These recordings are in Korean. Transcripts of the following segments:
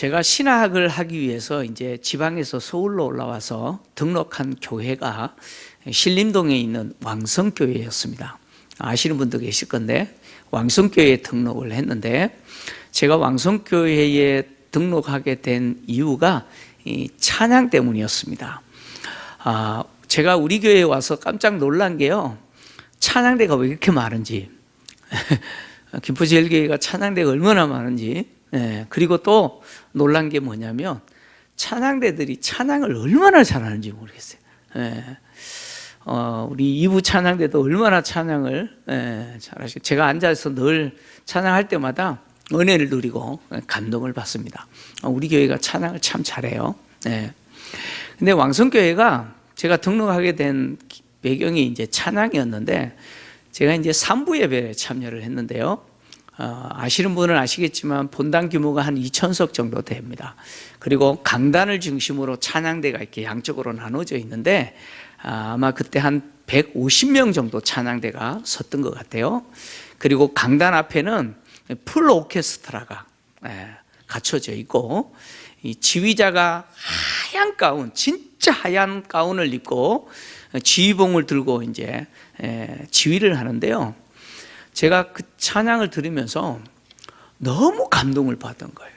제가 신학을 하기 위해서 이제 지방에서 서울로 올라와서 등록한 교회가 신림동에 있는 왕성교회였습니다. 아시는 분도 계실 건데 왕성교회에 등록을 했는데, 제가 왕성교회에 등록하게 된 이유가 이 찬양 때문이었습니다. 제가 우리 교회에 와서 깜짝 놀란 게요, 찬양대가 왜 이렇게 많은지 김포제일교회가 찬양대가 얼마나 많은지, 그리고 또 놀란 게 뭐냐면 찬양대들이 찬양을 얼마나 잘하는지 모르겠어요. 우리 이부 찬양대도 얼마나 찬양을 잘하시고, 제가 앉아서 늘 찬양할 때마다 은혜를 누리고 감동을 받습니다. 우리 교회가 찬양을 참 잘해요. 근데 왕성교회가 제가 등록하게 된 배경이 이제 찬양이었는데, 제가 이제 3부 예배에 참여를 했는데요. 아시는 분은 아시겠지만 본당 규모가 한 2,000석 정도 됩니다. 그리고 강단을 중심으로 찬양대가 이렇게 양쪽으로 나눠져 있는데, 아마 그때 한 150명 정도 찬양대가 섰던 것 같아요. 그리고 강단 앞에는 풀 오케스트라가 갖춰져 있고, 이 지휘자가 하얀 가운, 진짜 하얀 가운을 입고 지휘봉을 들고 이제 지휘를 하는데요. 제가 그 찬양을 들으면서 너무 감동을 받은 거예요.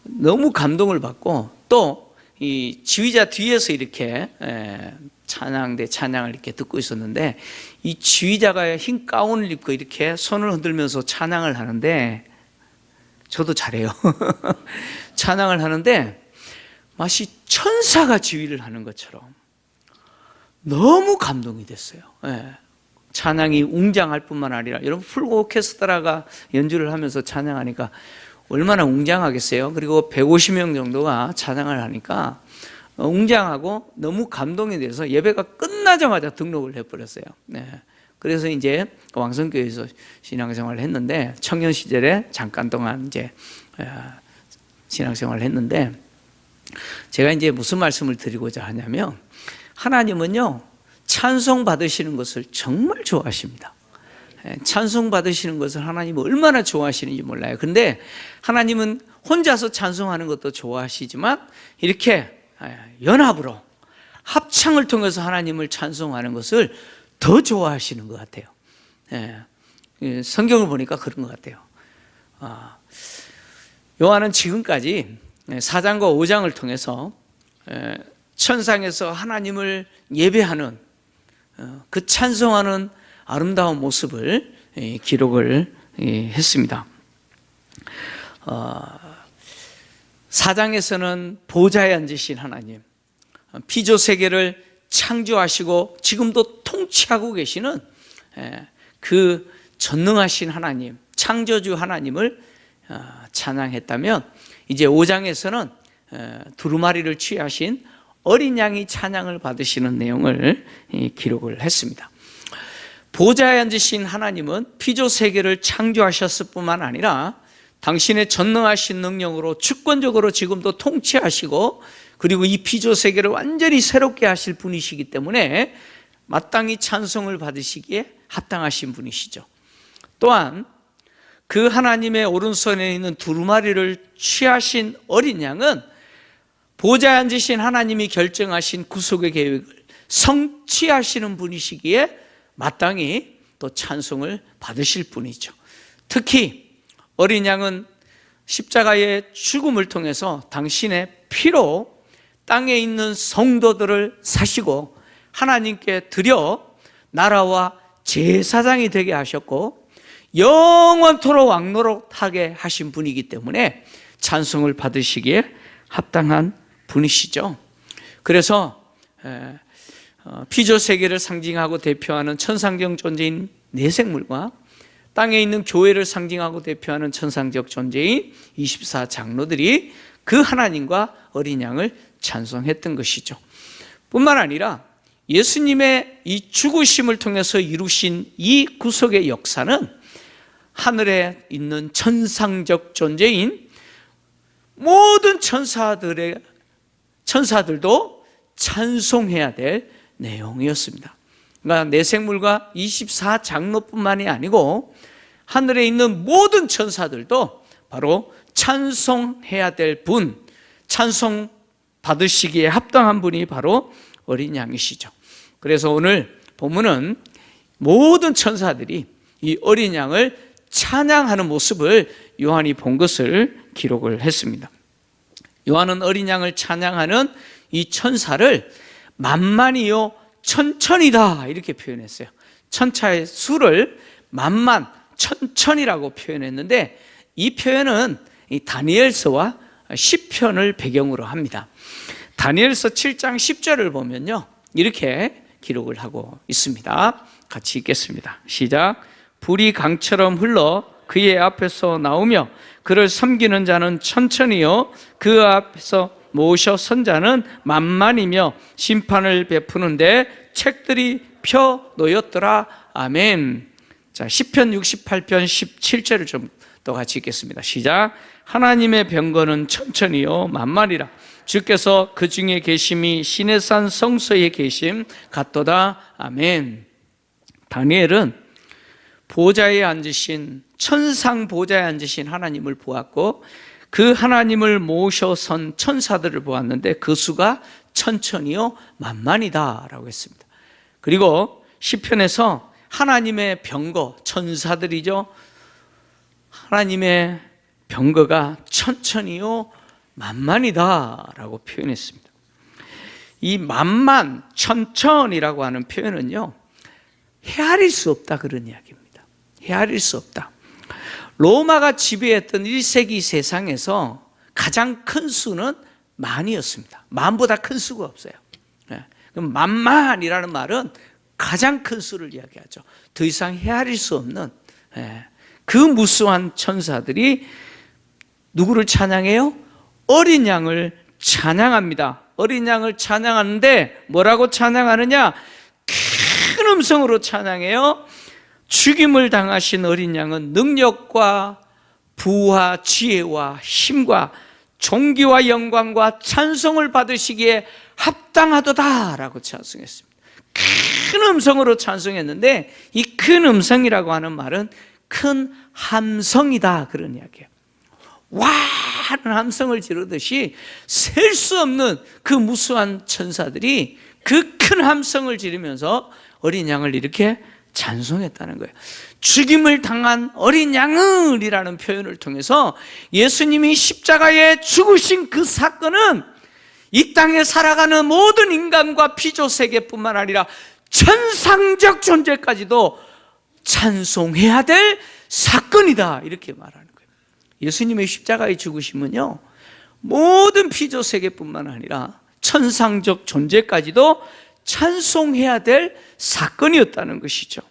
너무 감동을 받고, 또 이 지휘자 뒤에서 이렇게 찬양대 찬양을 이렇게 듣고 있었는데, 이 지휘자가 흰 가운을 입고 이렇게 손을 흔들면서 찬양을 하는데, 저도 잘해요. 찬양을 하는데 마치 천사가 지휘를 하는 것처럼 너무 감동이 됐어요. 찬양이 웅장할 뿐만 아니라, 여러분 풀 오케스트라가 연주를 하면서 찬양하니까 얼마나 웅장하겠어요. 그리고 150명 정도가 찬양을 하니까 웅장하고 너무 감동이 돼서 예배가 끝나자마자 등록을 해버렸어요. 그래서 이제 왕성교회에서 신앙생활을 했는데, 청년 시절에 잠깐 동안 이제 신앙생활을 했는데, 제가 이제 무슨 말씀을 드리고자 하냐면, 하나님은요 찬송 받으시는 것을 정말 좋아하십니다. 찬송 받으시는 것을 하나님은 얼마나 좋아하시는지 몰라요. 그런데 하나님은 혼자서 찬송하는 것도 좋아하시지만, 이렇게 연합으로 합창을 통해서 하나님을 찬송하는 것을 더 좋아하시는 것 같아요. 성경을 보니까 그런 것 같아요. 요한은 지금까지 4장과 5장을 통해서 천상에서 하나님을 예배하는, 그 찬송하는 아름다운 모습을 기록을 했습니다. 4장에서는 보좌에 앉으신 하나님, 피조 세계를 창조하시고 지금도 통치하고 계시는 그 전능하신 하나님, 창조주 하나님을 찬양했다면, 이제 5장에서는 두루마리를 취하신 어린 양이 찬양을 받으시는 내용을 기록을 했습니다. 보좌에 앉으신 하나님은 피조 세계를 창조하셨을 뿐만 아니라 당신의 전능하신 능력으로 주권적으로 지금도 통치하시고, 그리고 이 피조 세계를 완전히 새롭게 하실 분이시기 때문에 마땅히 찬송을 받으시기에 합당하신 분이시죠. 또한 그 하나님의 오른손에 있는 두루마리를 취하신 어린 양은 보좌에 앉으신 하나님이 결정하신 구속의 계획을 성취하시는 분이시기에 마땅히 또 찬송을 받으실 분이죠. 특히 어린 양은 십자가의 죽음을 통해서 당신의 피로 땅에 있는 성도들을 사시고 하나님께 드려 나라와 제사장이 되게 하셨고 영원토록 왕노릇하게 하신 분이기 때문에 찬송을 받으시기에 합당한 분이시죠. 그래서 피조 세계를 상징하고 대표하는 천상적 존재인 내생물과 땅에 있는 교회를 상징하고 대표하는 천상적 존재인 24장로들이 그 하나님과 어린 양을 찬송했던 것이죠. 뿐만 아니라 예수님의 이 죽으심을 통해서 이루신 이 구속의 역사는 하늘에 있는 천상적 존재인 모든 천사들도 찬송해야 될 내용이었습니다. 그러니까 내생물과 24장로뿐만이 아니고 하늘에 있는 모든 천사들도 바로 찬송해야 될 분, 찬송 받으시기에 합당한 분이 바로 어린 양이시죠. 그래서 오늘 본문은 모든 천사들이 이 어린 양을 찬양하는 모습을 요한이 본 것을 기록을 했습니다. 요한은 어린 양을 찬양하는 이 천사를 만만이요 천천이다 이렇게 표현했어요. 천사의 수를 만만, 천천이라고 표현했는데 이 표현은 이 다니엘서와 시편을 배경으로 합니다. 다니엘서 7장 10절을 보면요, 이렇게 기록을 하고 있습니다. 같이 읽겠습니다. 시작. 불이 강처럼 흘러 그의 앞에서 나오며 그를 섬기는 자는 천천히요 그 앞에서 모셔 선 자는 만만이며 심판을 베푸는데 책들이 펴 놓였더라. 아멘. 자, 시편 68편 17절을 좀 더 같이 읽겠습니다. 시작. 하나님의 병거는 천천히요 만만이라 주께서 그 중에 계심이 시내 산 성소에 계심 같도다. 아멘. 다니엘은 보좌에 앉으신, 천상 보좌에 앉으신 하나님을 보았고 그 하나님을 모셔 선 천사들을 보았는데 그 수가 천천히요 만만이다 라고 했습니다. 그리고 시편에서 하나님의 병거, 천사들이죠, 하나님의 병거가 천천히요 만만이다 라고 표현했습니다. 이 만만, 천천이라고 하는 표현은요 헤아릴 수 없다 그런 이야기입니다. 헤아릴 수 없다. 로마가 지배했던 1세기 세상에서 가장 큰 수는 만이었습니다. 만보다 큰 수가 없어요. 그럼 만만이라는 말은 가장 큰 수를 이야기하죠. 더 이상 헤아릴 수 없는 그 무수한 천사들이 누구를 찬양해요? 어린 양을 찬양합니다. 어린 양을 찬양하는데 뭐라고 찬양하느냐? 큰 음성으로 찬양해요. 죽임을 당하신 어린 양은 능력과 부와 지혜와 힘과 존귀와 영광과 찬송을 받으시기에 합당하도다 라고 찬송했습니다. 큰 음성으로 찬송했는데 이 큰 음성이라고 하는 말은 큰 함성이다 그런 이야기예요. 와 하는 함성을 지르듯이 셀 수 없는 그 무수한 천사들이 그 큰 함성을 지르면서 어린 양을 이렇게 찬송했다는 거예요. 죽임을 당한 어린 양을이라는 표현을 통해서 예수님이 십자가에 죽으신 그 사건은 이 땅에 살아가는 모든 인간과 피조세계뿐만 아니라 천상적 존재까지도 찬송해야 될 사건이다 이렇게 말하는 거예요. 예수님의 십자가의 죽으심은요 모든 피조세계뿐만 아니라 천상적 존재까지도 찬송해야 될 사건이었다는 것이죠.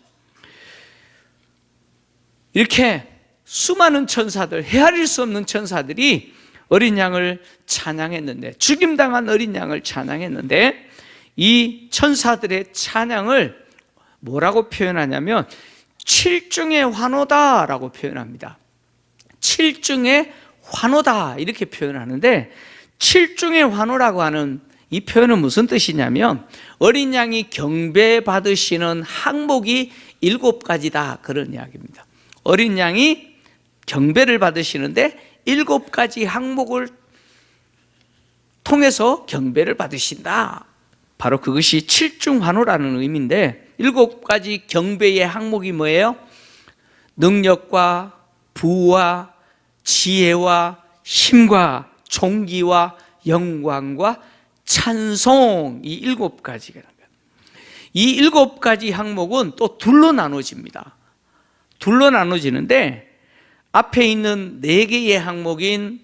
이렇게 수많은 천사들, 헤아릴 수 없는 천사들이 어린 양을 찬양했는데, 죽임당한 어린 양을 찬양했는데, 이 천사들의 찬양을 뭐라고 표현하냐면 칠중의 환호다라고 표현합니다. 칠중의 환호다 이렇게 표현하는데, 칠중의 환호라고 하는 이 표현은 무슨 뜻이냐면 어린 양이 경배받으시는 항목이 7가지다 그런 이야기입니다. 어린 양이 경배를 받으시는데 7가지 항목을 통해서 경배를 받으신다. 바로 그것이 칠중환호라는 의미인데 7가지 경배의 항목이 뭐예요? 능력과 부와 지혜와 힘과 존귀와 영광과 찬송, 이 7가지가. 이 7가지 항목은 또 둘로 나눠집니다. 둘로 나눠지는데 앞에 있는 4개의 항목인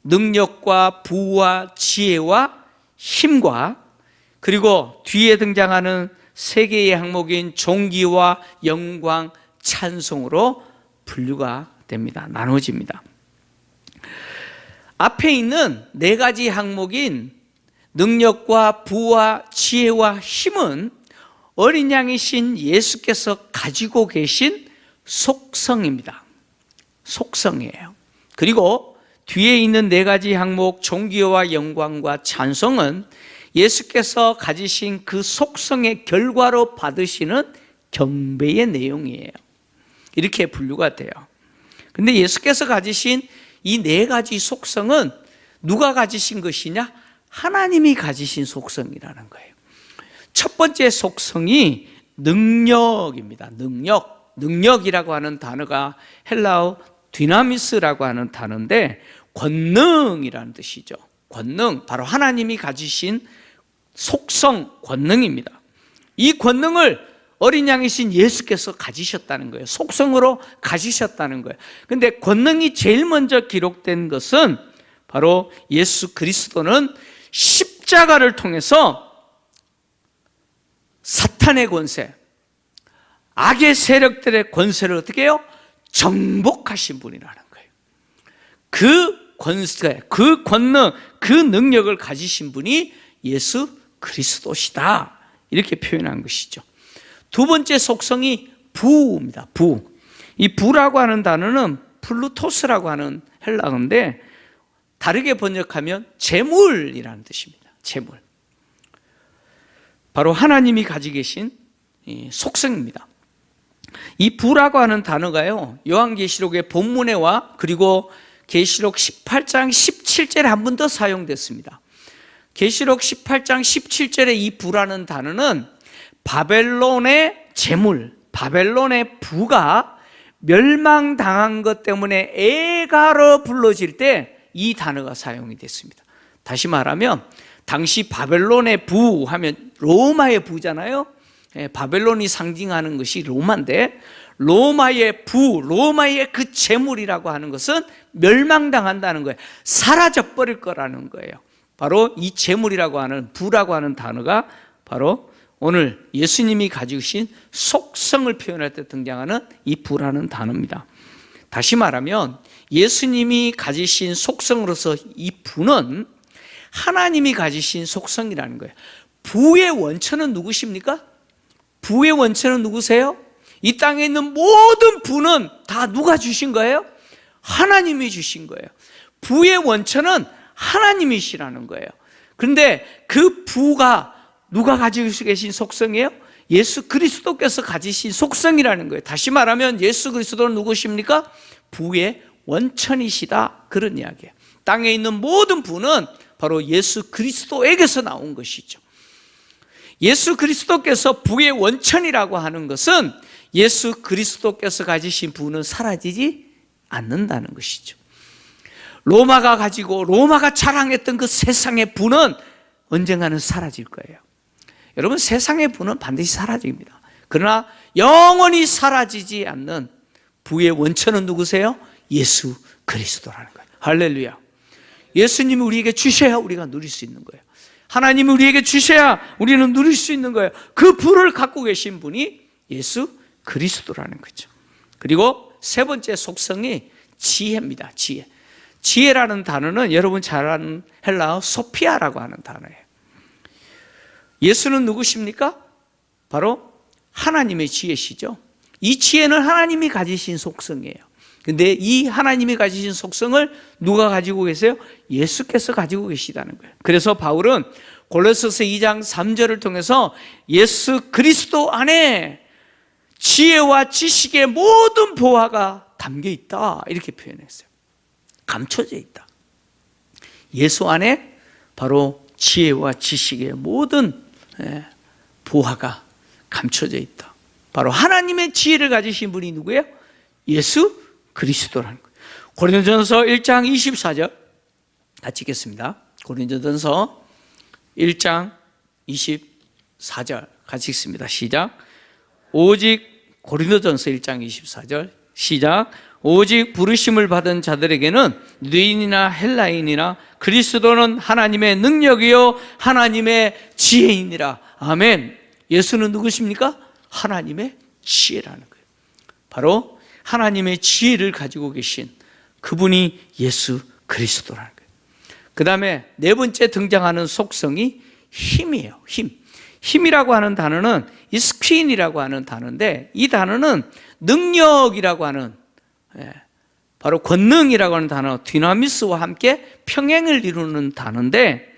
능력과 부와 지혜와 힘과 그리고 뒤에 등장하는 3개의 항목인 존귀와 영광, 찬송으로 분류가 됩니다. 나눠집니다. 앞에 있는 4가지 항목인 능력과 부와 지혜와 힘은 어린 양이신 예수께서 가지고 계신 속성입니다. 속성이에요. 그리고 뒤에 있는 4가지 항목 존귀와 영광과 찬송은 예수께서 가지신 그 속성의 결과로 받으시는 경배의 내용이에요. 이렇게 분류가 돼요. 근데 예수께서 가지신 이 네 가지 속성은 누가 가지신 것이냐? 하나님이 가지신 속성이라는 거예요. 첫 번째 속성이 능력입니다. 능력이라고 하는 단어가 헬라어 디나미스라고 하는 단어인데 권능이라는 뜻이죠. 권능, 바로 하나님이 가지신 속성, 권능입니다. 이 권능을 어린 양이신 예수께서 가지셨다는 거예요. 속성으로 가지셨다는 거예요. 근데 권능이 제일 먼저 기록된 것은 바로 예수 그리스도는 십자가를 통해서 사탄의 권세, 악의 세력들의 권세를 어떻게 해요? 정복하신 분이라는 거예요. 그 권세, 그 권능, 그 능력을 가지신 분이 예수 그리스도시다, 이렇게 표현한 것이죠. 두 번째 속성이 부입니다. 부. 이 부라고 하는 단어는 플루토스라고 하는 헬라어인데 다르게 번역하면 재물이라는 뜻입니다. 재물. 바로 하나님이 가지고 계신 속성입니다. 이 부라고 하는 단어가요, 요한계시록의 본문에와 그리고 계시록 18장 17절에 한 번 더 사용됐습니다. 계시록 18장 17절에 이 부라는 단어는 바벨론의 재물, 바벨론의 부가 멸망당한 것 때문에 애가로 불러질 때 이 단어가 사용이 됐습니다. 다시 말하면 당시 바벨론의 부 하면 로마의 부잖아요. 바벨론이 상징하는 것이 로마인데 로마의 부, 로마의 그 재물이라고 하는 것은 멸망당한다는 거예요. 사라져 버릴 거라는 거예요. 바로 이 재물이라고 하는, 부라고 하는 단어가 바로 오늘 예수님이 가지고 계신 속성을 표현할 때 등장하는 이 부라는 단어입니다. 다시 말하면 예수님이 가지신 속성으로서 이 부는 하나님이 가지신 속성이라는 거예요. 부의 원천은 누구십니까? 부의 원천은 누구세요? 이 땅에 있는 모든 부는 다 누가 주신 거예요? 하나님이 주신 거예요. 부의 원천은 하나님이시라는 거예요. 그런데 그 부가 누가 가지고 계신 속성이에요? 예수 그리스도께서 가지신 속성이라는 거예요. 다시 말하면 예수 그리스도는 누구십니까? 부의 원천이시다, 그런 이야기예요. 땅에 있는 모든 부는 바로 예수 그리스도에게서 나온 것이죠. 예수 그리스도께서 부의 원천이라고 하는 것은 예수 그리스도께서 가지신 부는 사라지지 않는다는 것이죠. 로마가 자랑했던 그 세상의 부는 언젠가는 사라질 거예요. 여러분, 세상의 부는 반드시 사라집니다. 그러나 영원히 사라지지 않는 부의 원천은 누구세요? 예수 그리스도라는 거예요. 할렐루야. 예수님이 우리에게 주셔야 우리가 누릴 수 있는 거예요. 하나님이 우리에게 주셔야 우리는 누릴 수 있는 거예요. 그 부를 갖고 계신 분이 예수 그리스도라는 거죠. 그리고 세 번째 속성이 지혜입니다. 지혜. 지혜라는 단어는 여러분 잘 아는 헬라어 소피아라고 하는 단어예요. 예수는 누구십니까? 바로 하나님의 지혜시죠. 이 지혜는 하나님이 가지신 속성이에요. 근데 이 하나님이 가지신 속성을 누가 가지고 계세요? 예수께서 가지고 계시다는 거예요. 그래서 바울은 골로새서 2장 3절을 통해서 예수 그리스도 안에 지혜와 지식의 모든 보화가 담겨 있다, 이렇게 표현했어요. 감춰져 있다. 예수 안에 바로 지혜와 지식의 모든 보화가 감춰져 있다. 바로 하나님의 지혜를 가지신 분이 누구예요? 예수 그리스도라는 거예요. 고린도전서 1장 24절 같이 읽겠습니다. 고린도전서 1장 24절 같이 읽습니다. 시작. 오직 고린도전서 1장 24절 시작. 오직 부르심을 받은 자들에게는 유대인이나 헬라인이나 그리스도는 하나님의 능력이요 하나님의 지혜이니라. 아멘. 예수는 누구십니까? 하나님의 지혜라는 거예요. 바로 하나님의 지혜를 가지고 계신 그분이 예수 그리스도라는 거예요. 그 다음에 네 번째 등장하는 속성이 힘이에요. 힘이라고 하는 단어는 이스퀸이라고 하는 단어인데, 이 단어는 능력이라고 하는, 바로 권능이라고 하는 단어 디나미스와 함께 평행을 이루는 단어인데,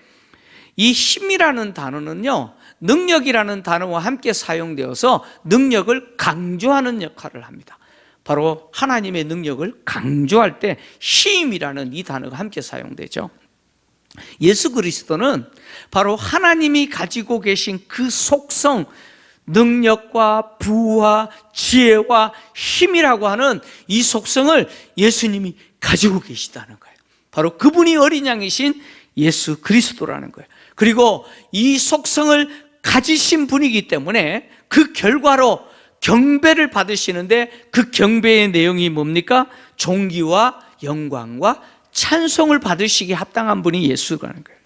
이 힘이라는 단어는요 능력이라는 단어와 함께 사용되어서 능력을 강조하는 역할을 합니다. 바로 하나님의 능력을 강조할 때 힘이라는 이 단어가 함께 사용되죠. 예수 그리스도는 바로 하나님이 가지고 계신 그 속성, 능력과 부와 지혜와 힘이라고 하는 이 속성을 예수님이 가지고 계시다는 거예요. 바로 그분이 어린 양이신 예수 그리스도라는 거예요. 그리고 이 속성을 가지신 분이기 때문에 그 결과로 경배를 받으시는데, 그 경배의 내용이 뭡니까? 존귀와 영광과 찬송을 받으시기에 합당한 분이 예수라는 거예요.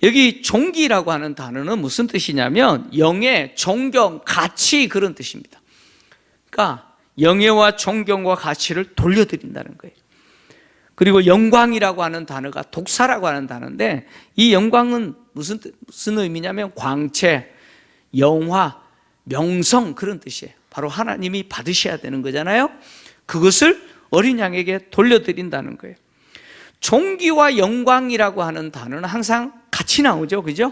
여기 존귀라고 하는 단어는 무슨 뜻이냐면 영예, 존경, 가치, 그런 뜻입니다. 그러니까 영예와 존경과 가치를 돌려드린다는 거예요. 그리고 영광이라고 하는 단어가 독사라고 하는 단어인데, 이 영광은 무슨 의미냐면 광채, 영화, 명성, 그런 뜻이에요. 바로 하나님이 받으셔야 되는 거잖아요. 그것을 어린 양에게 돌려드린다는 거예요. 존귀와 영광이라고 하는 단어는 항상 같이 나오죠, 그죠?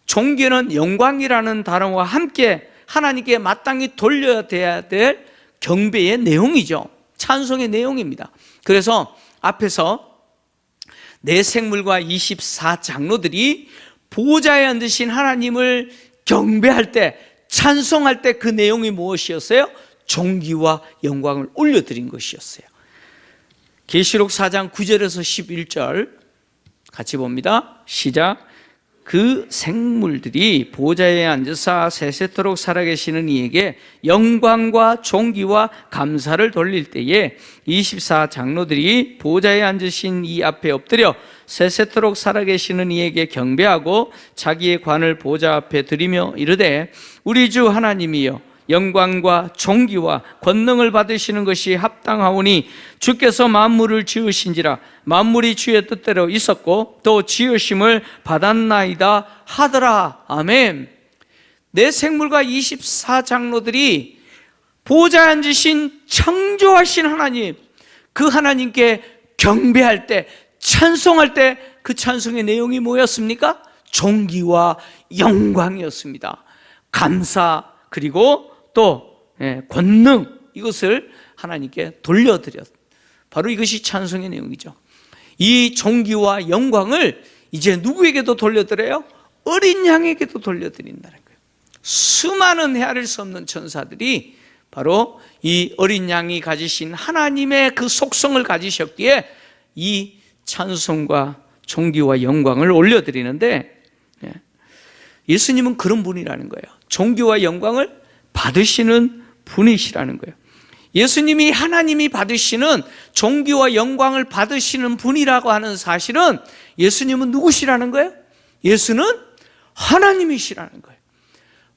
존귀는 영광이라는 단어와 함께 하나님께 마땅히 돌려야 될 경배의 내용이죠. 찬송의 내용입니다. 그래서 앞에서 내 생물과 24장로들이 보좌에 앉으신 하나님을 경배할 때, 찬송할 때 그 내용이 무엇이었어요? 존귀와 영광을 올려드린 것이었어요. 계시록 4장 9절에서 11절 같이 봅니다. 시작. 그 생물들이 보좌에 앉으사 세세토록 살아계시는 이에게 영광과 존귀와 감사를 돌릴 때에 24장로들이 보좌에 앉으신 이 앞에 엎드려 세세토록 살아계시는 이에게 경배하고 자기의 관을 보좌 앞에 드리며 이르되, 우리 주 하나님이여, 영광과 존귀와 권능을 받으시는 것이 합당하오니 주께서 만물을 지으신지라 만물이 주의 뜻대로 있었고 또 지으심을 받았나이다 하더라. 아멘. 내 생물과 24장로들이 보좌에 앉으신 창조하신 하나님, 그 하나님께 경배할 때, 찬송할 때 그 찬송의 내용이 뭐였습니까? 존귀와 영광이었습니다. 감사, 그리고 또 권능, 이것을 하나님께 돌려드렸. 바로 이것이 찬송의 내용이죠. 이 존귀와 영광을 이제 누구에게도 돌려드려요? 어린 양에게도 돌려드린다는 거예요. 수많은 헤아릴 수 없는 천사들이 바로 이 어린 양이 가지신 하나님의 그 속성을 가지셨기에 이 찬송과 존귀와 영광을 올려드리는데, 예수님은 그런 분이라는 거예요. 존귀와 영광을 받으시는 분이시라는 거예요. 예수님이 하나님이 받으시는 존귀와 영광을 받으시는 분이라고 하는 사실은, 예수님은 누구시라는 거예요? 예수는 하나님이시라는 거예요.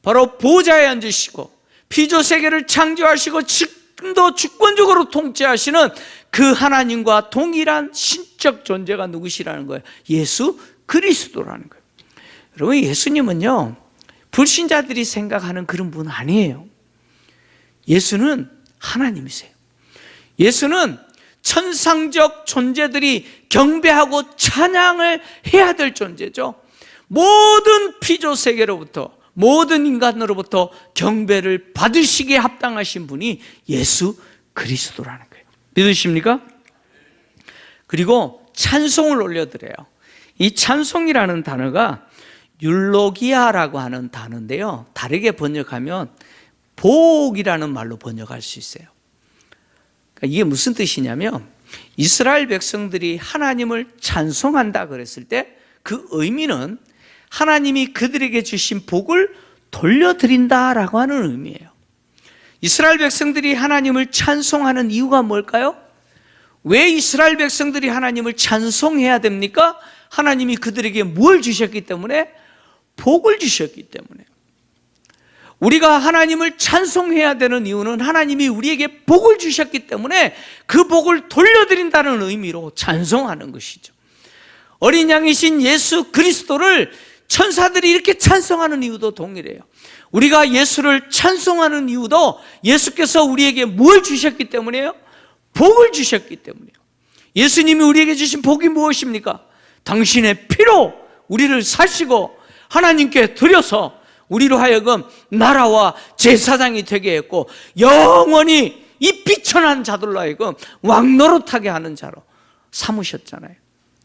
바로 보좌에 앉으시고 피조세계를 창조하시고 지금도 주권적으로 통치하시는 그 하나님과 동일한 신적 존재가 누구시라는 거예요? 예수 그리스도라는 거예요. 여러분, 예수님은요, 불신자들이 생각하는 그런 분 아니에요. 예수는 하나님이세요. 예수는 천상적 존재들이 경배하고 찬양을 해야 될 존재죠. 모든 피조세계로부터, 모든 인간으로부터 경배를 받으시기에 합당하신 분이 예수 그리스도라는 거예요. 믿으십니까? 그리고 찬송을 올려드려요. 이 찬송이라는 단어가 율로기아라고 하는 단어인데요, 다르게 번역하면 복이라는 말로 번역할 수 있어요. 그러니까 이게 무슨 뜻이냐면, 이스라엘 백성들이 하나님을 찬송한다 그랬을 때 그 의미는 하나님이 그들에게 주신 복을 돌려드린다라고 하는 의미예요. 이스라엘 백성들이 하나님을 찬송하는 이유가 뭘까요? 왜 이스라엘 백성들이 하나님을 찬송해야 됩니까? 하나님이 그들에게 뭘 주셨기 때문에? 복을 주셨기 때문에. 우리가 하나님을 찬송해야 되는 이유는 하나님이 우리에게 복을 주셨기 때문에 그 복을 돌려드린다는 의미로 찬송하는 것이죠. 어린 양이신 예수 그리스도를 천사들이 이렇게 찬송하는 이유도 동일해요. 우리가 예수를 찬송하는 이유도 예수께서 우리에게 뭘 주셨기 때문에요? 복을 주셨기 때문이에요. 예수님이 우리에게 주신 복이 무엇입니까? 당신의 피로 우리를 사시고 하나님께 드려서 우리로 하여금 나라와 제사장이 되게 했고 영원히 이 비천한 자들로 하여금 왕노릇하게 하는 자로 삼으셨잖아요.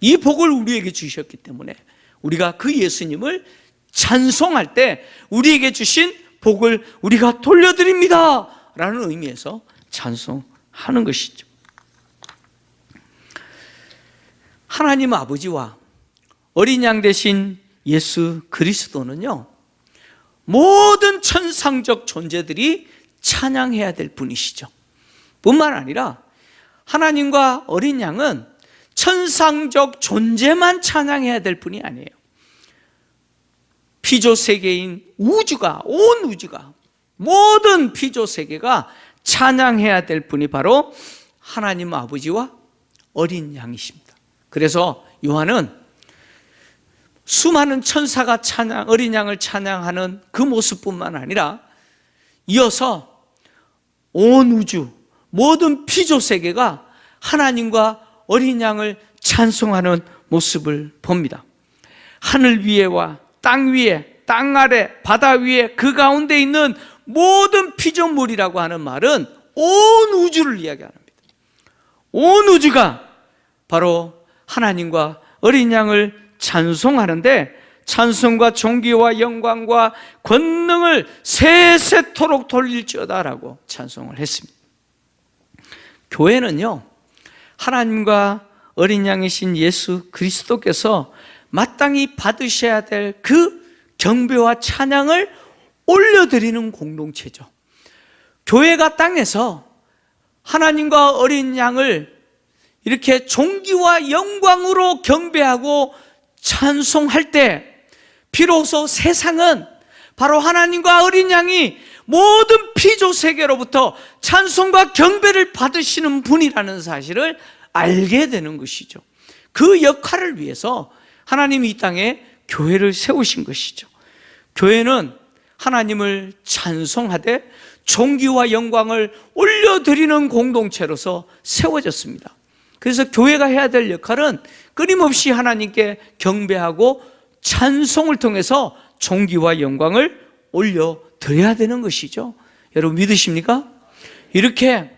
이 복을 우리에게 주셨기 때문에 우리가 그 예수님을 찬송할 때 우리에게 주신 복을 우리가 돌려드립니다 라는 의미에서 찬송하는 것이죠. 하나님 아버지와 어린 양 대신 예수 그리스도는요, 모든 천상적 존재들이 찬양해야 될 분이시죠. 뿐만 아니라 하나님과 어린 양은 천상적 존재만 찬양해야 될 분이 아니에요. 피조 세계인 우주가, 온 우주가, 모든 피조 세계가 찬양해야 될 분이 바로 하나님 아버지와 어린 양이십니다. 그래서 요한은 수많은 천사가 어린 양을 찬양하는 그 모습뿐만 아니라 이어서 온 우주, 모든 피조 세계가 하나님과 어린 양을 찬송하는 모습을 봅니다. 하늘 위에와 땅 위에, 땅 아래, 바다 위에, 그 가운데 있는 모든 피조물이라고 하는 말은 온 우주를 이야기합니다. 온 우주가 바로 하나님과 어린 양을 찬송하는데 찬송과 존귀와 영광과 권능을 세세토록 돌릴지어다라고 찬송을 했습니다. 교회는요, 하나님과 어린 양이신 예수 그리스도께서 마땅히 받으셔야 될 그 경배와 찬양을 올려드리는 공동체죠. 교회가 땅에서 하나님과 어린 양을 이렇게 존귀와 영광으로 경배하고 찬송할 때 비로소 세상은 바로 하나님과 어린 양이 모든 피조 세계로부터 찬송과 경배를 받으시는 분이라는 사실을 알게 되는 것이죠. 그 역할을 위해서 하나님이 이 땅에 교회를 세우신 것이죠. 교회는 하나님을 찬송하되 존귀와 영광을 올려드리는 공동체로서 세워졌습니다. 그래서 교회가 해야 될 역할은 끊임없이 하나님께 경배하고 찬송을 통해서 존귀와 영광을 올려드려야 되는 것이죠. 여러분 믿으십니까? 이렇게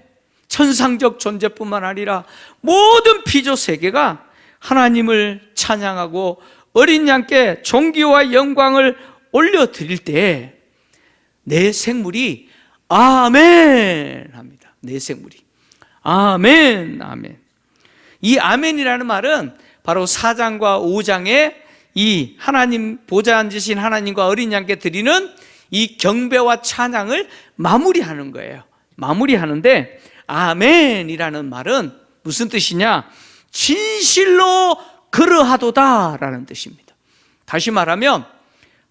천상적 존재뿐만 아니라 모든 피조 세계가 하나님을 찬양하고 어린 양께 존귀와 영광을 올려드릴 때 내 생물이 아멘 합니다. 내 생물이 아멘, 아멘. 이 아멘이라는 말은 바로 4장과 5장에 이 하나님 보좌 앉으신 하나님과 어린 양께 드리는 이 경배와 찬양을 마무리하는 거예요. 마무리하는데 아멘이라는 말은 무슨 뜻이냐? 진실로 그러하도다 라는 뜻입니다. 다시 말하면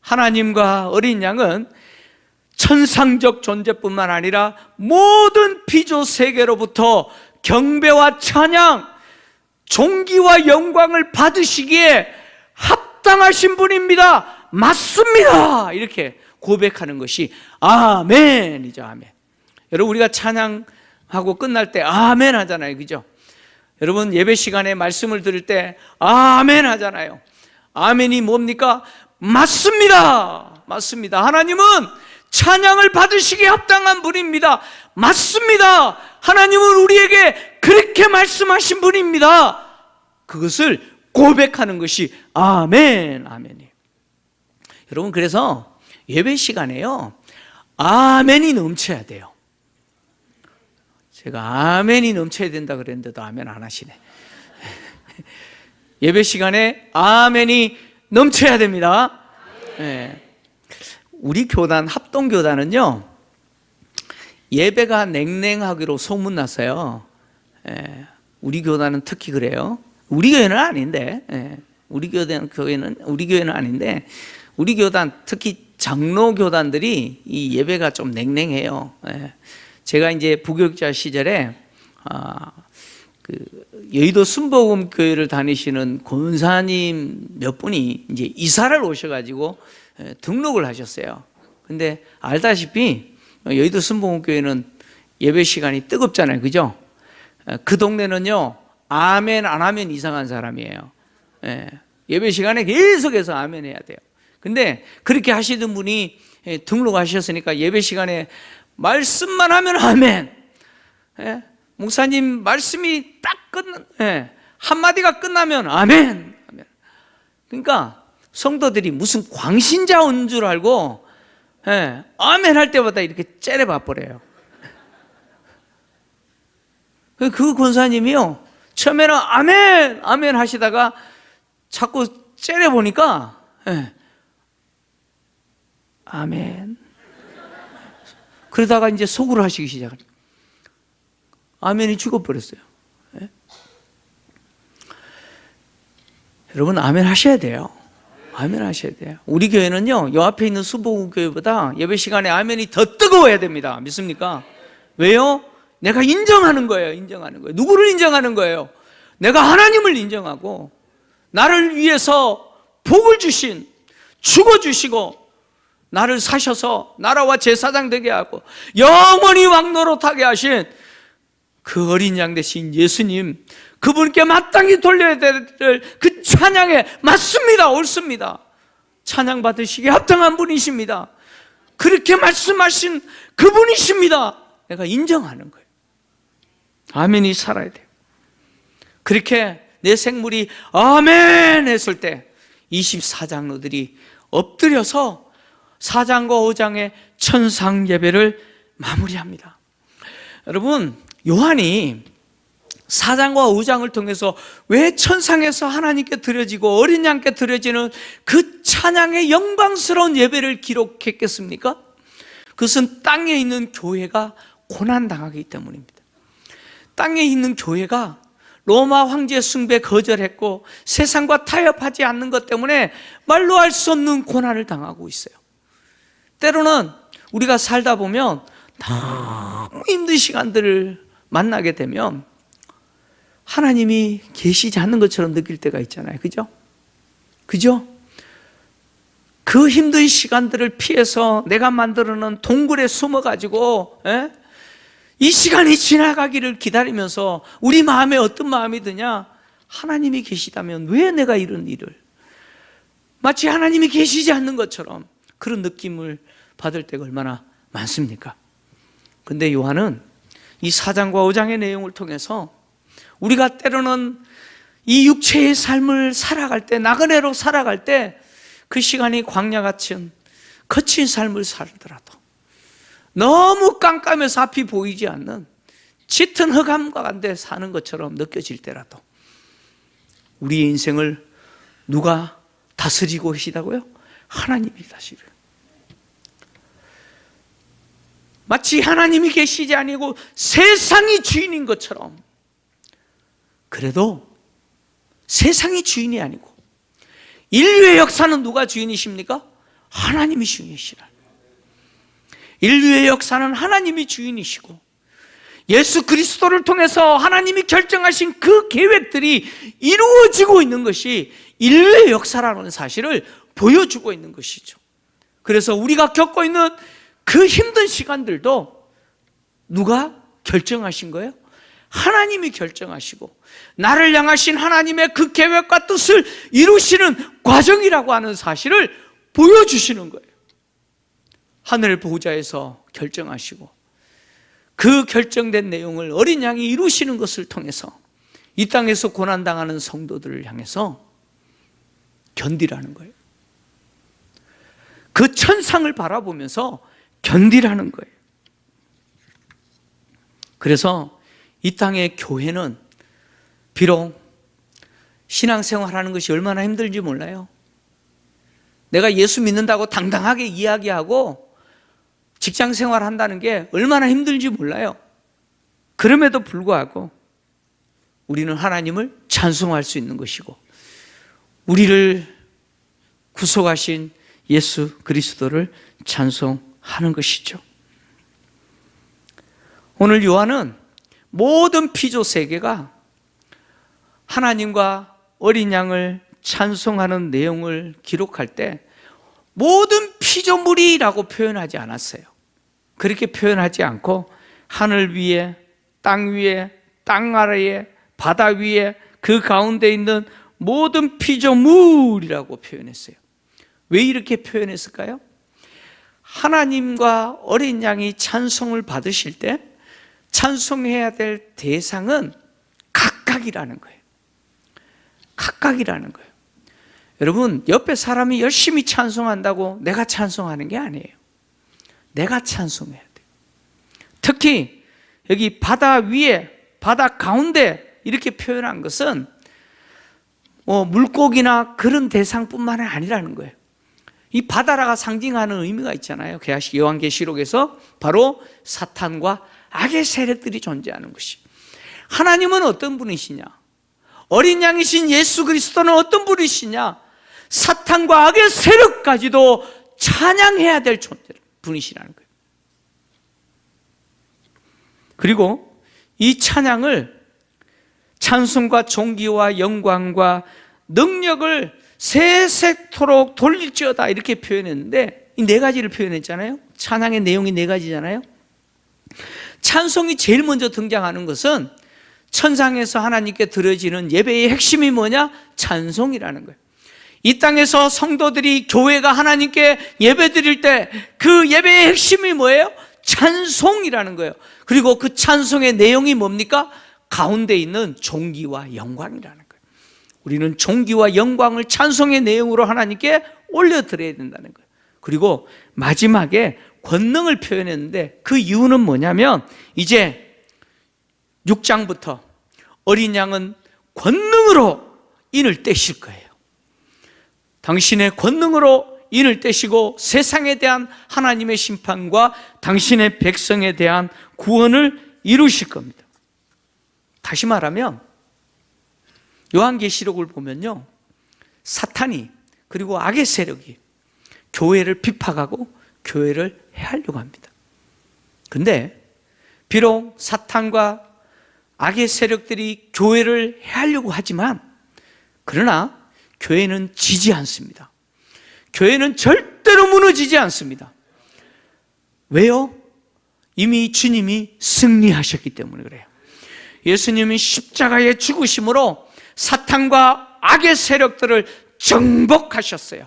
하나님과 어린 양은 천상적 존재뿐만 아니라 모든 피조 세계로부터 경배와 찬양, 존귀와 영광을 받으시기에 합당하신 분입니다. 맞습니다. 이렇게 고백하는 것이 아멘이죠. 아멘. 여러분 우리가 찬양하고 끝날 때 아멘 하잖아요. 그죠? 여러분 예배 시간에 말씀을 들을 때 아멘 하잖아요. 아멘이 뭡니까? 맞습니다. 맞습니다. 하나님은 찬양을 받으시기에 합당한 분입니다. 맞습니다. 하나님은 우리에게 그렇게 말씀하신 분입니다. 그것을 고백하는 것이 아멘, 아멘이에요. 여러분 그래서 예배 시간에요 아멘이 넘쳐야 돼요. 제가 아멘이 넘쳐야 된다 그랬는데도 아멘 안 하시네. 예배 시간에 아멘이 넘쳐야 됩니다. 네. 우리 교단 합동교단은요 예배가 냉랭하기로 소문났어요. 예, 우리 교단은 특히 그래요. 우리 교회는 아닌데, 예, 우리 교회는 아닌데, 우리 교단 특히 장로 교단들이 이 예배가 좀 냉랭해요. 예, 제가 이제 부교육자 시절에 여의도 순복음 교회를 다니시는 권사님 몇 분이 이제 이사를 오셔가지고 등록을 하셨어요. 근데 알다시피 여의도 순복음 교회는 예배 시간이 뜨겁잖아요. 그죠? 그 동네는요 아멘 안 하면 이상한 사람이에요. 예배 시간에 계속해서 아멘 해야 돼요. 근데 그렇게 하시던 분이 등록하셨으니까 예배 시간에 말씀만 하면 아멘, 예? 목사님 말씀이 딱 한마디가 끝나면 아멘. 아멘. 그러니까 성도들이 무슨 광신자 온 줄 알고 아멘 할 때마다 이렇게 째려봐 버려요. 그 권사님이요, 처음에는 아멘 아멘 하시다가 자꾸 째려보니까 아멘, 그러다가 이제 속으로 하시기 시작합니다. 아멘이 죽어버렸어요. 여러분, 아멘 하셔야 돼요. 아멘 하셔야 돼요. 우리 교회는요, 요 앞에 있는 수보교회보다 예배 시간에 아멘이 더 뜨거워야 됩니다. 믿습니까? 왜요? 내가 인정하는 거예요. 인정하는 거예요. 누구를 인정하는 거예요? 내가 하나님을 인정하고 나를 위해서 복을 주신, 죽어주시고 나를 사셔서 나라와 제사장 되게 하고 영원히 왕노릇하게 하신 그 어린 양 대신 예수님, 그분께 마땅히 돌려야 될 그 찬양에 맞습니다. 옳습니다. 찬양 받으시기에 합당한 분이십니다. 그렇게 말씀하신 그분이십니다. 내가 인정하는 거예요. 아멘이 살아야 돼요. 그렇게 내 생물이 아멘 했을 때 24장로들이 엎드려서 4장과 5장의 천상 예배를 마무리합니다. 여러분, 요한이 4장과 5장을 통해서 왜 천상에서 하나님께 드려지고 어린 양께 드려지는 그 찬양의 영광스러운 예배를 기록했겠습니까? 그것은 땅에 있는 교회가 고난당하기 때문입니다. 땅에 있는 교회가 로마 황제 숭배 거절했고 세상과 타협하지 않는 것 때문에 말로 할 수 없는 고난을 당하고 있어요. 때로는 우리가 살다 보면 너무 힘든 시간들을 만나게 되면 하나님이 계시지 않는 것처럼 느낄 때가 있잖아요. 그죠? 그죠? 그 힘든 시간들을 피해서 내가 만들어 놓은 동굴에 숨어가지고 이 시간이 지나가기를 기다리면서 우리 마음에 어떤 마음이 드냐? 하나님이 계시다면 왜 내가 이런 일을, 마치 하나님이 계시지 않는 것처럼 그런 느낌을 받을 때가 얼마나 많습니까? 근데 요한은 이 4장과 5장의 내용을 통해서 우리가 때로는 이 육체의 삶을 살아갈 때, 나그네로 살아갈 때 그 시간이 광야같은 거친 삶을 살더라도, 너무 깜깜해서 앞이 보이지 않는 짙은 흑암 가운데 사는 것처럼 느껴질 때라도 우리의 인생을 누가 다스리고 계시다고요? 하나님이 다스려요. 마치 하나님이 계시지 아니고 세상이 주인인 것처럼, 그래도 세상이 주인이 아니고 인류의 역사는 누가 주인이십니까? 하나님이 주인이시라. 인류의 역사는 하나님이 주인이시고 예수 그리스도를 통해서 하나님이 결정하신 그 계획들이 이루어지고 있는 것이 인류의 역사라는 사실을 보여주고 있는 것이죠. 그래서 우리가 겪고 있는 그 힘든 시간들도 누가 결정하신 거예요? 하나님이 결정하시고 나를 향하신 하나님의 그 계획과 뜻을 이루시는 과정이라고 하는 사실을 보여주시는 거예요. 하늘 보좌에서 결정하시고 그 결정된 내용을 어린 양이 이루시는 것을 통해서 이 땅에서 고난당하는 성도들을 향해서 견디라는 거예요. 그 천상을 바라보면서 견디라는 거예요. 그래서 이 땅의 교회는 비록 신앙생활하는 것이 얼마나 힘들지 몰라요. 내가 예수 믿는다고 당당하게 이야기하고 직장생활 한다는 게 얼마나 힘들지 몰라요. 그럼에도 불구하고 우리는 하나님을 찬송할 수 있는 것이고 우리를 구속하신 예수 그리스도를 찬송하는 것이죠. 오늘 요한은 모든 피조 세계가 하나님과 어린 양을 찬송하는 내용을 기록할 때 모든 피조물이라고 표현하지 않았어요. 그렇게 표현하지 않고 하늘 위에, 땅 위에, 땅 아래에, 바다 위에, 그 가운데 있는 모든 피조물이라고 표현했어요. 왜 이렇게 표현했을까요? 하나님과 어린 양이 찬송을 받으실 때 찬송해야 될 대상은 각각이라는 거예요. 각각이라는 거예요. 여러분, 옆에 사람이 열심히 찬송한다고 내가 찬송하는 게 아니에요. 내가 찬송해야 돼요. 특히 여기 바다 위에, 바다 가운데 이렇게 표현한 것은 물고기나 그런 대상뿐만 아니라는 거예요. 이 바다라가 상징하는 의미가 있잖아요. 요한계시록에서 바로 사탄과 악의 세력들이 존재하는 것이. 하나님은 어떤 분이시냐? 어린 양이신 예수 그리스도는 어떤 분이시냐? 사탄과 악의 세력까지도 찬양해야 될 분이시라는 거예요. 그리고 이 찬양을 찬송과 존귀와 영광과 능력을 세세토록 돌릴지어다 이렇게 표현했는데, 이 네 가지를 표현했잖아요. 찬양의 내용이 네 가지잖아요. 찬송이 제일 먼저 등장하는 것은 천상에서 하나님께 드려지는 예배의 핵심이 뭐냐? 찬송이라는 거예요. 이 땅에서 성도들이, 교회가 하나님께 예배 드릴 때 그 예배의 핵심이 뭐예요? 찬송이라는 거예요. 그리고 그 찬송의 내용이 뭡니까? 가운데 있는 존귀와 영광이라는 거예요. 우리는 존귀와 영광을 찬송의 내용으로 하나님께 올려드려야 된다는 거예요. 그리고 마지막에 권능을 표현했는데, 그 이유는 뭐냐면 이제 6장부터 어린 양은 권능으로 인을 떼실 거예요. 당신의 권능으로 인을 떼시고 세상에 대한 하나님의 심판과 당신의 백성에 대한 구원을 이루실 겁니다. 다시 말하면 요한계시록을 보면요, 사탄이, 그리고 악의 세력이 교회를 핍박하고 교회를 해하려고 합니다. 근데 비록 사탄과 악의 세력들이 교회를 해하려고 하지만, 그러나 교회는 지지 않습니다. 교회는 절대로 무너지지 않습니다. 왜요? 이미 주님이 승리하셨기 때문에 그래요. 예수님이 십자가의 죽으심으로 사탄과 악의 세력들을 정복하셨어요.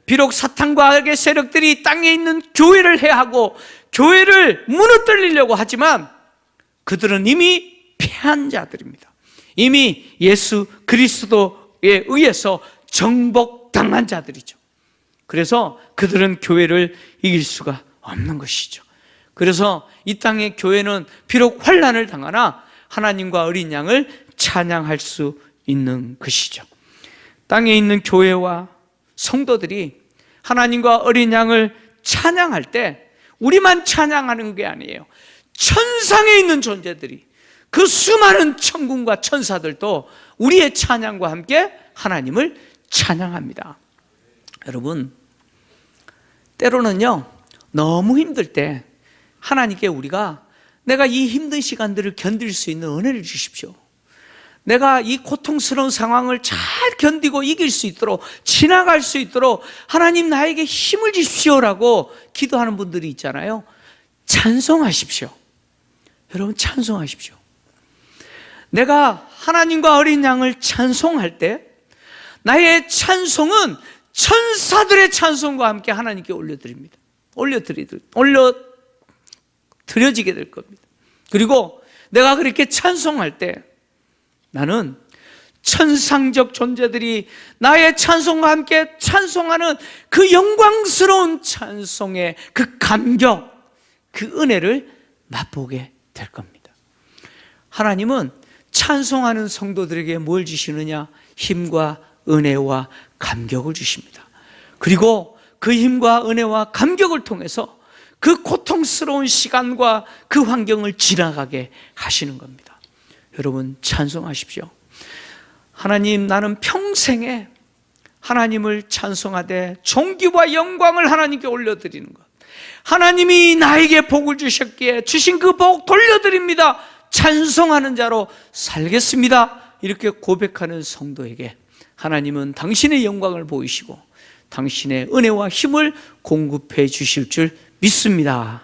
비록 사탄과 악의 세력들이 땅에 있는 교회를 해하고 교회를 무너뜨리려고 하지만 그들은 이미 패한 자들입니다. 이미 예수 그리스도에 의해서 정복당한 자들이죠. 그래서 그들은 교회를 이길 수가 없는 것이죠. 그래서 이 땅의 교회는 비록 환난을 당하나 하나님과 어린 양을 찬양할 수 있는 것이죠. 땅에 있는 교회와 성도들이 하나님과 어린 양을 찬양할 때 우리만 찬양하는 게 아니에요. 천상에 있는 존재들이, 그 수많은 천군과 천사들도 우리의 찬양과 함께 하나님을 찬양합니다. 여러분, 때로는요, 너무 힘들 때 하나님께 우리가, 내가 이 힘든 시간들을 견딜 수 있는 은혜를 주십시오, 내가 이 고통스러운 상황을 잘 견디고 이길 수 있도록, 지나갈 수 있도록 하나님 나에게 힘을 주십시오라고 기도하는 분들이 있잖아요. 찬송하십시오. 여러분, 찬송하십시오. 내가 하나님과 어린 양을 찬송할 때 나의 찬송은 천사들의 찬송과 함께 하나님께 올려드려지게 될 겁니다. 그리고 내가 그렇게 찬송할 때 나는 천상적 존재들이 나의 찬송과 함께 찬송하는 그 영광스러운 찬송의 그 감격, 그 은혜를 맛보게 될 겁니다. 하나님은 찬송하는 성도들에게 뭘 주시느냐? 힘과 은혜와 감격을 주십니다. 그리고 그 힘과 은혜와 감격을 통해서 그 고통스러운 시간과 그 환경을 지나가게 하시는 겁니다. 여러분, 찬송하십시오. 하나님, 나는 평생에 하나님을 찬송하되 존귀와 영광을 하나님께 올려드리는 것, 하나님이 나에게 복을 주셨기에 주신 그 복 돌려드립니다, 찬송하는 자로 살겠습니다, 이렇게 고백하는 성도에게 하나님은 당신의 영광을 보이시고 당신의 은혜와 힘을 공급해 주실 줄 믿습니다.